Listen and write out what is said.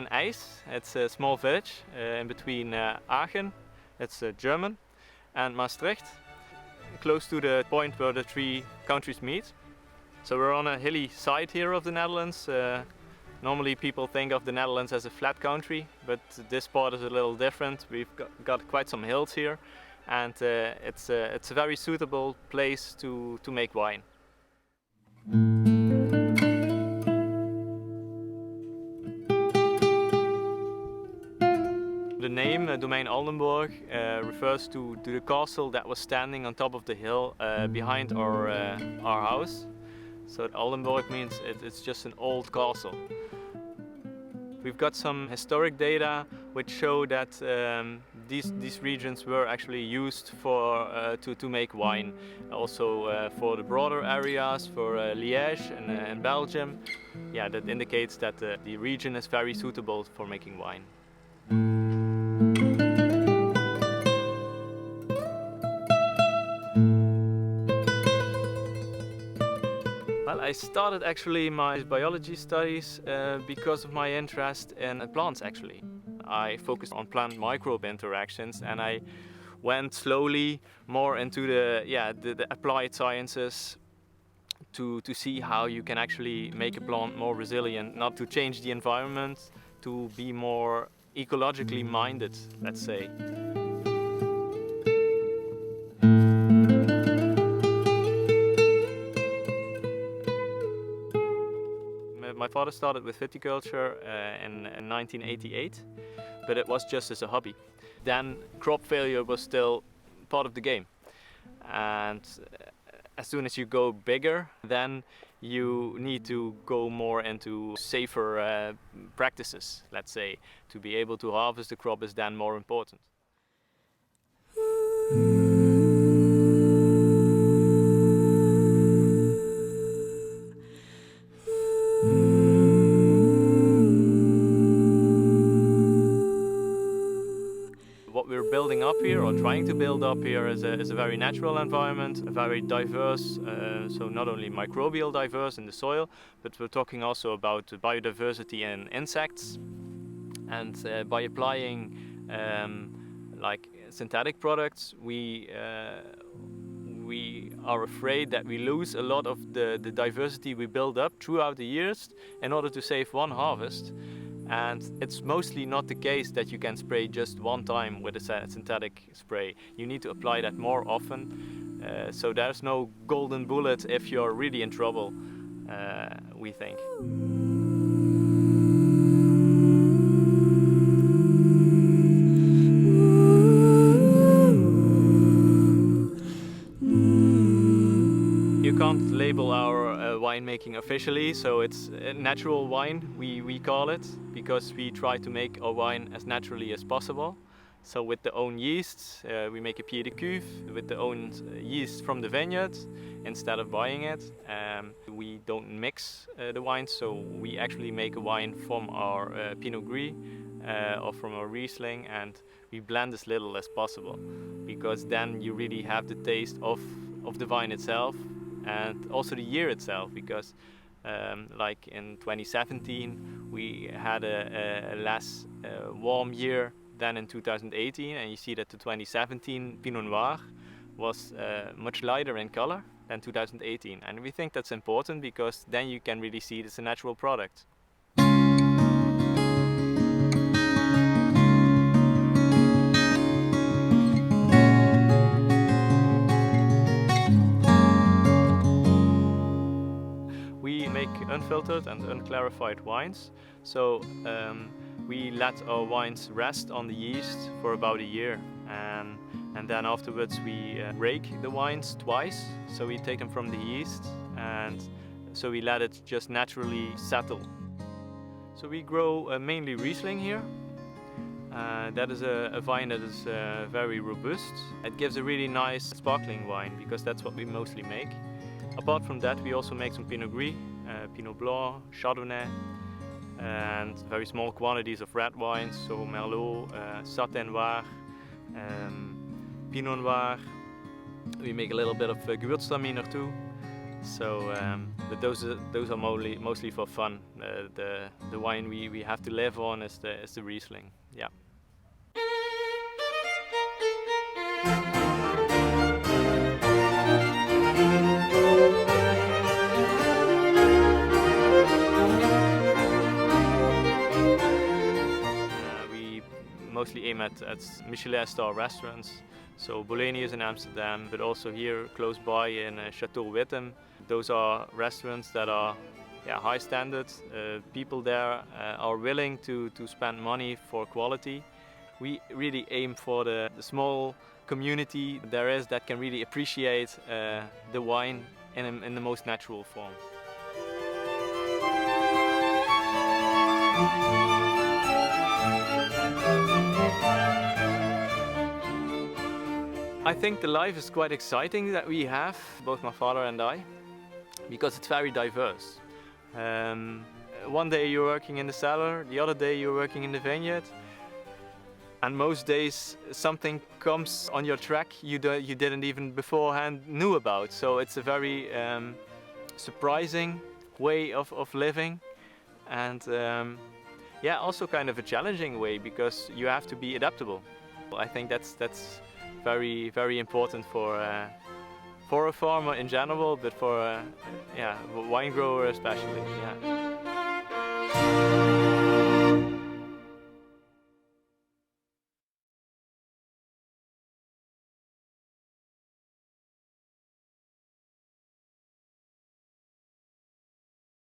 in Eijs. It's a small village in between Aachen, it's German, and Maastricht, close to the point where the three countries meet. So we're on a hilly side here of the Netherlands. Normally people think of the Netherlands as a flat country, but this part is a little different. We've got quite some hills here, and it's a very suitable place to make wine. The name Domein Aldenborg refers to the castle that was standing on top of the hill behind our house. So Aldenborg means it's just an old castle. We've got some historic data which show that these regions were actually used for to make wine. Also for the broader areas, for Liège and Belgium. Yeah, that indicates that the region is very suitable for making wine. Well, I started actually my biology studies because of my interest in plants actually. I focused on plant microbe interactions, and I went slowly more into the applied sciences to see how you can actually make a plant more resilient, not to change the environment, to be more ecologically minded, let's say. My father started with viticulture in 1988, but it was just as a hobby. Then crop failure was still part of the game. And as soon as you go bigger, then you need to go more into safer practices, let's say. To be able to harvest the crop is then more important. What we're building up here, or trying to build up here, is a very natural environment, a very diverse, so not only microbial diverse in the soil, but we're talking also about biodiversity in insects. And by applying like synthetic products, we are afraid that we lose a lot of the diversity we build up throughout the years in order to save one harvest. And it's mostly not the case that you can spray just one time with a synthetic spray. You need to apply that more often. So there's no golden bullet if you're really in trouble, we think. You can't label our winemaking officially, so it's a natural wine, we call it, because we try to make our wine as naturally as possible. So with the own yeasts, we make a pied de cuve with the own yeast from the vineyard instead of buying it. We don't mix the wine, so we actually make a wine from our Pinot Gris or from our Riesling, and we blend as little as possible, because then you really have the taste of the wine itself and also the year itself, because like in 2017 we had a less warm year than in 2018, and you see that the 2017 Pinot Noir was much lighter in color than 2018, and we think that's important because then you can really see it's a natural product. We make unfiltered and unclarified wines, so we let our wines rest on the yeast for about a year, and then afterwards we rake the wines twice, so we take them from the yeast, and so we let it just naturally settle. So we grow mainly Riesling here. That is a vine that is very robust. It gives a really nice sparkling wine, because that's what we mostly make. Apart from that, we also make some Pinot Gris, Pinot Blanc, Chardonnay, and very small quantities of red wines, so Merlot, Satin Noir, Pinot Noir. We make a little bit of Gewürztraminer too. So, but those are mostly for fun. The wine we have to live on is the Riesling. Yeah. We mostly aim at Michelin star restaurants. So Boleni is in Amsterdam, but also here close by in Chateau Wittem. Those are restaurants that are high standards. People there are willing to spend money for quality. We really aim for the small community there is that can really appreciate the wine in the most natural form. I think the life is quite exciting that we have, both my father and I, because it's very diverse. One day you're working in the cellar, the other day you're working in the vineyard, and most days something comes on your track you didn't even beforehand knew about. So it's a very surprising way of living, and also kind of a challenging way, because you have to be adaptable. I think that's very important for a farmer in general, but for a wine grower especially. Yeah.